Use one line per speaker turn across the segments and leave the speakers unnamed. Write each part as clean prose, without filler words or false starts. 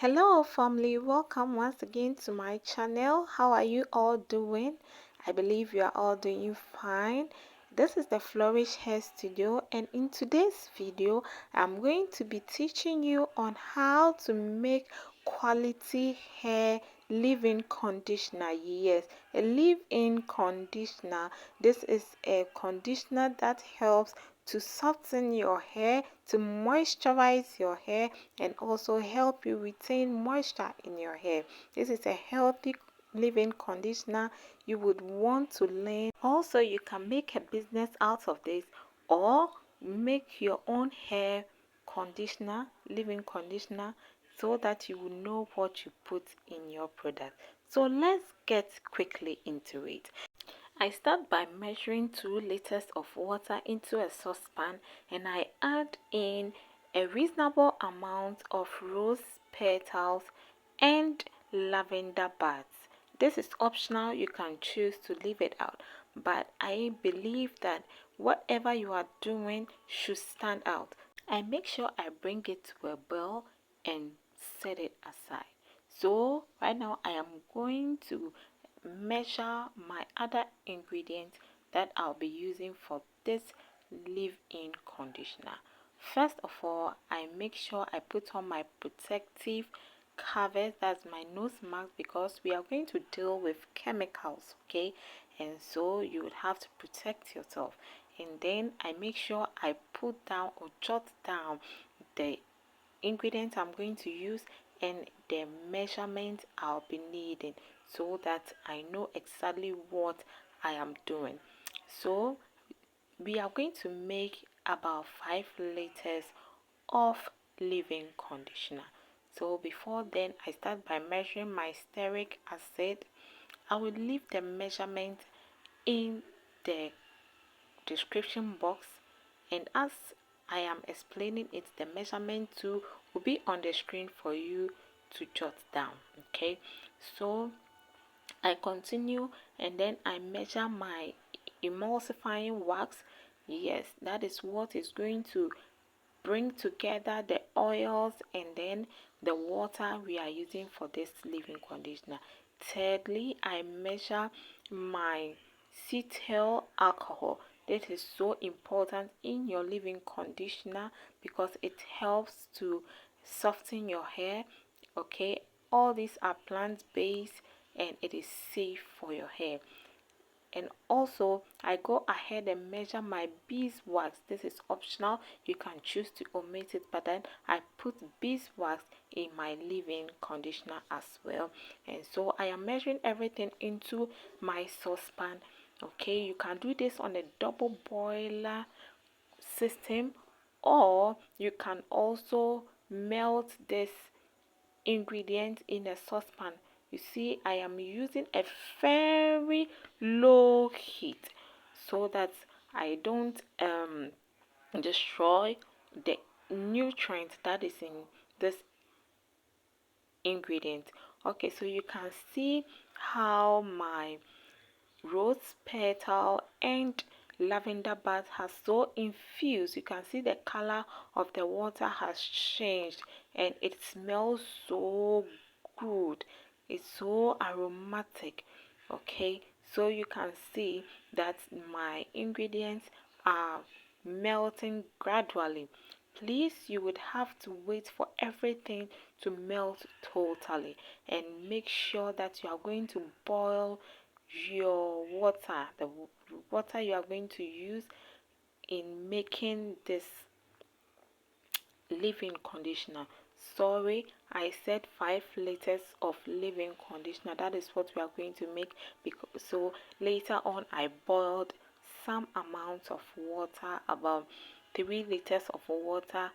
Hello family, welcome once again to my channel. How are you all doing? I believe you are all doing fine. This is the Florish Hair Studio, and in today's video I'm going to be teaching you on how to make quality hair leave-in conditioner. Yes, a leave-in conditioner. This is a conditioner that helps to soften your hair, to moisturize your hair, and also help you retain moisture in your hair. This is a healthy leave-in conditioner you would want to learn. Also, you can make a business out of this, or make your own hair conditioner, leave-in conditioner, so that you will know what you put in your product. So let's get quickly into it. I start by measuring 2 liters of water into a saucepan, and I add in a reasonable amount of rose petals and lavender buds. This is optional, you can choose to leave it out, but I believe that whatever you are doing should stand out. I make sure I bring it to a boil and set it aside. So right now I am going to measure my other ingredients that I'll be using for this leave-in conditioner. First of all, I make sure I put on my protective covers, that's my nose mask, because we are going to deal with chemicals, okay? And so you would have to protect yourself. And then I make sure I put down or jot down the ingredients I'm going to use and the measurement I'll be needing, so that I know exactly what I am doing. So we are going to make about 5 liters of leave-in conditioner. So before then, I start by measuring my stearic acid. I will leave the measurement in the description box, and as I am explaining it, the measurement too will be on the screen for you to jot down. Okay, so I continue, and then I measure my emulsifying wax. Yes, that is what is going to bring together the oils and then the water we are using for this leave-in conditioner. Thirdly, I measure my Cetyl-Alcohol. This is so important in your leave-in conditioner because it helps to soften your hair. Okay, all these are plant-based and it is safe for your hair. And also I go ahead and measure my beeswax. This is optional, you can choose to omit it, but then I put beeswax in my leave-in conditioner as well. And so I am measuring everything into my saucepan. Okay, you can do this on a double boiler system, or you can also melt this ingredient in a saucepan. You see, I am using a very low heat so that I don't destroy the nutrient that is in this ingredient. Okay, so you can see how my rose petal and lavender bath has so infused. You can see the color of the water has changed and it smells so good. It's so aromatic. Okay, so you can see that my ingredients are melting gradually. Please, you would have to wait for everything to melt totally, and make sure that you are going to boil your water, the water you are going to use in making this leave-in conditioner. Sorry, I said 5 liters of leave-in conditioner. That is what we are going to make, because so later on I boiled some amount of water, about 3 liters of water,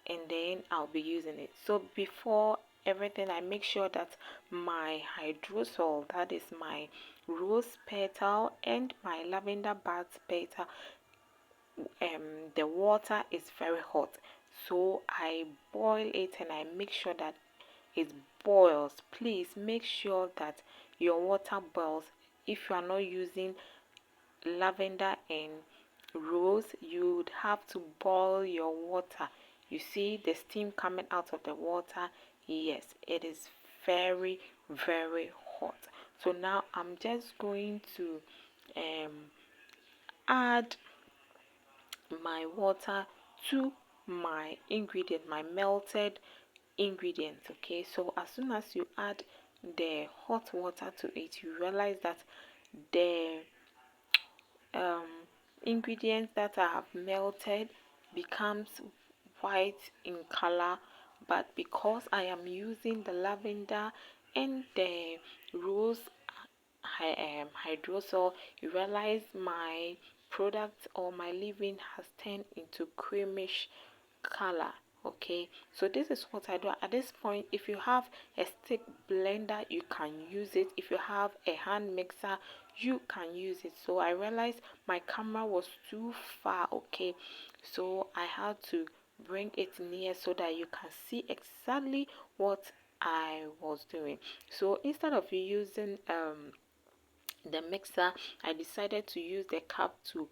and then I'll be using it. So before everything, I make sure that my hydrosol, that is my rose petal and my lavender bath petal, the water is very hot, so I boil it and I make sure that it boils. Please make sure that your water boils. If you are not using lavender and rose, you would have to boil your water. You see the steam coming out of the water? Yes, it is very, very hot. So now I'm just going to add my water to my ingredient, my melted ingredients. Okay, so as soon as you add the hot water to it, you realize that the um, ingredients that I have melted becomes white in color, but because I am using the lavender and the rose hydrosol, you realize my product or my leave-in has turned into creamish color. Okay, so this is what I do at this point. If you have a stick blender, you can use it. If you have a hand mixer, you can use it. So I realized my camera was too far. Okay, so I had to bring it near so that you can see exactly what I was doing. So instead of using the mixer, I decided to use the cup to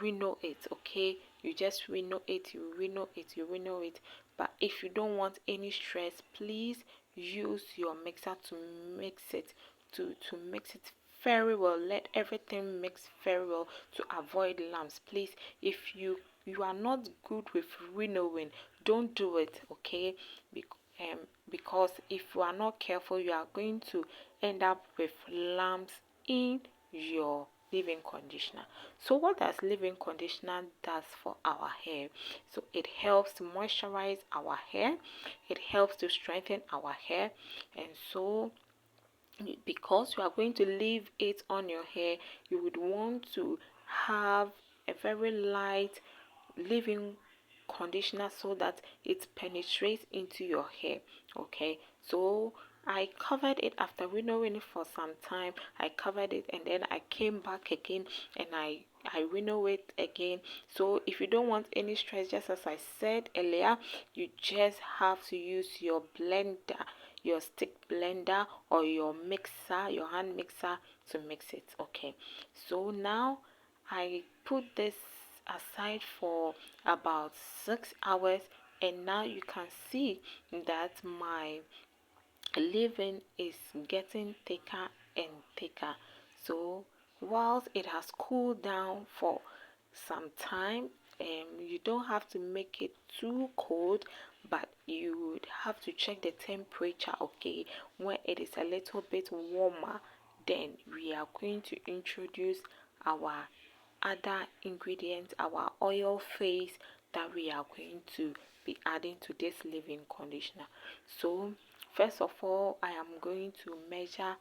winnow it. Okay, you just winnow it, you winnow it, you winnow it. But if you don't want any stress, please use your mixer to mix it, to mix it very well. Let everything mix very well to avoid lumps. Please, if you are not good with winnowing, don't do it. Okay, because if you are not careful, you are going to end up with lumps in your leave-in conditioner. So what does leave-in conditioner does for our hair? So it helps to moisturize our hair, it helps to strengthen our hair, and so because you are going to leave it on your hair, you would want to have a very light leave-in conditioner so that it penetrates into your hair. Okay, so I covered it after winnowing it for some time. I covered it and then I came back again and I winnow it again. So if you don't want any stress, just as I said earlier, you just have to use your blender, your stick blender or your mixer, your hand mixer, to mix it. Okay, so now I put this aside for about 6 hours, and now you can see that my leave-in is getting thicker and thicker. So whilst it has cooled down for some time, you don't have to make it too cold, but you would have to check the temperature. Okay, when it is a little bit warmer, then we are going to introduce our other ingredients, our oil phase that we are going to be adding to this leave-in conditioner. So first of all, I am going to measure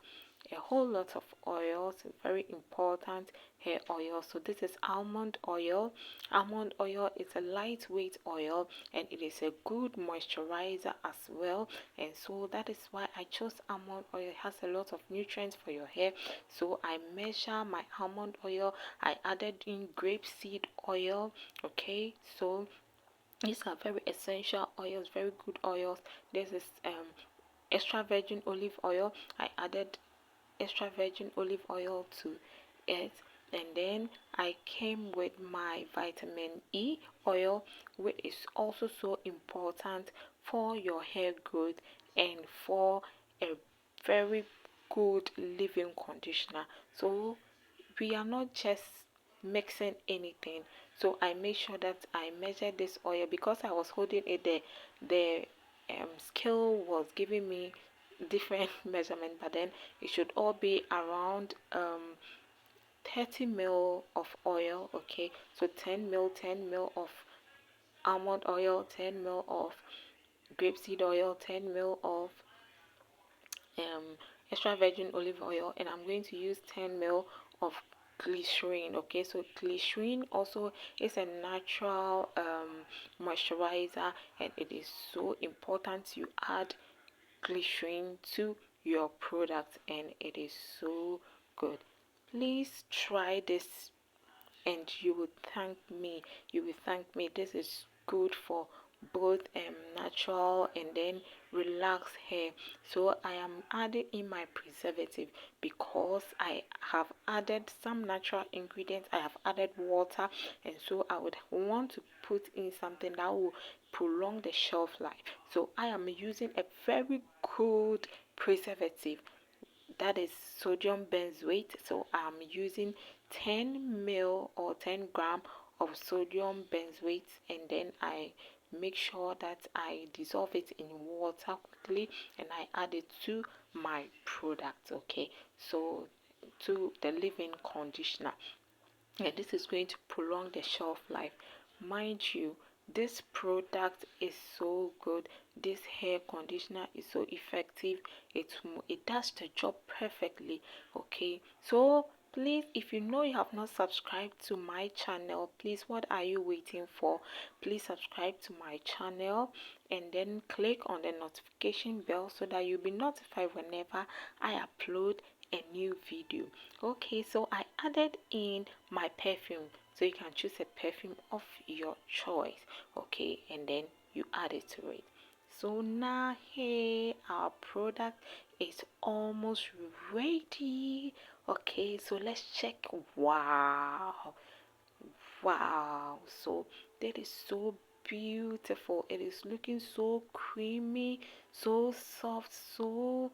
a whole lot of oils, very important hair oil. So this is almond oil. Almond oil is a lightweight oil and it is a good moisturizer as well, and so that is why I chose almond oil. It has a lot of nutrients for your hair. So I measure my almond oil. I added in grape seed oil. Okay, so these are very essential oils, very good oils. This is extra virgin olive oil. I added extra virgin olive oil to it, and then I came with my vitamin E oil, which is also so important for your hair growth and for a very good leave-in conditioner. So we are not just mixing anything. So I make sure that I measure this oil because I was holding it, the scale was giving me different measurement, but then it should all be around 30 ml of oil. Okay, so 10 ml of almond oil, 10 ml of grapeseed oil, 10 ml of um, extra virgin olive oil, and I'm going to use 10 ml of glycerin. Okay, so glycerin also is a natural moisturizer, and it is so important you add glycerin to your product, and it is so good. Please try this and you will thank me. You will thank me. This is good for both natural and then relaxed hair. So I am adding in my preservative because I have added some natural ingredients. I have added water, and so I would want to put in something that will prolong the shelf life. So I am using a very good preservative, that is sodium benzoate. So I'm using 10 ml or 10 gram of sodium benzoate, and then I make sure that I dissolve it in water quickly and I add it to my product. Okay, so to the leave-in conditioner, and this is going to prolong the shelf life. Mind you, this product is so good. This hair conditioner is so effective. It does the job perfectly. Okay, so please, if you know you have not subscribed to my channel, please, what are you waiting for? Please subscribe to my channel and then click on the notification bell so that you'll be notified whenever I upload a new video. Okay, so I added in my perfume, so you can choose a perfume of your choice. Okay, and then you add it to it. So now here our product is almost ready. Okay, so let's check. Wow, wow, so that is so beautiful. It is looking so creamy, so soft, so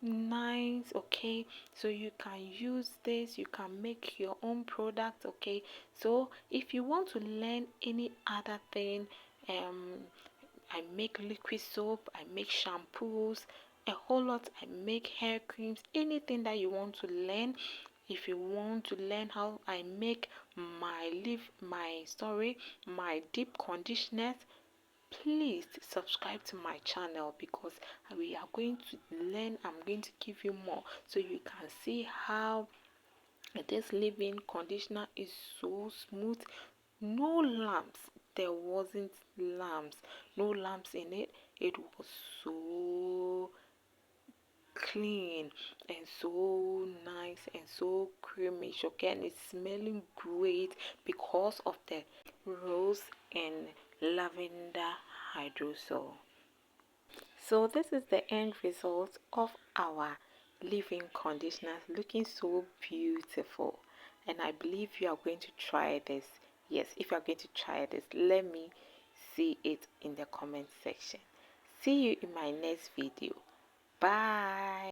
nice. Okay, so you can use this, you can make your own product. Okay, so if you want to learn any other thing, I make liquid soap, I make shampoos, a whole lot. I make hair creams, anything that you want to learn. If you want to learn how I make my deep conditioners, please subscribe to my channel, because we are going to learn. I'm going to give you more so you can see how this leave-in conditioner is so smooth. No lumps. There wasn't lumps. No lumps in it. It was so clean and so nice and so creamy. Okay, and it's smelling great because of the rose and lavender hydrosol. So this is the end result of our leave-in conditioner, looking so beautiful, and I believe you are going to try this. Yes, if you are going to try this, let me see it in the comment section. See you in my next video. Bye.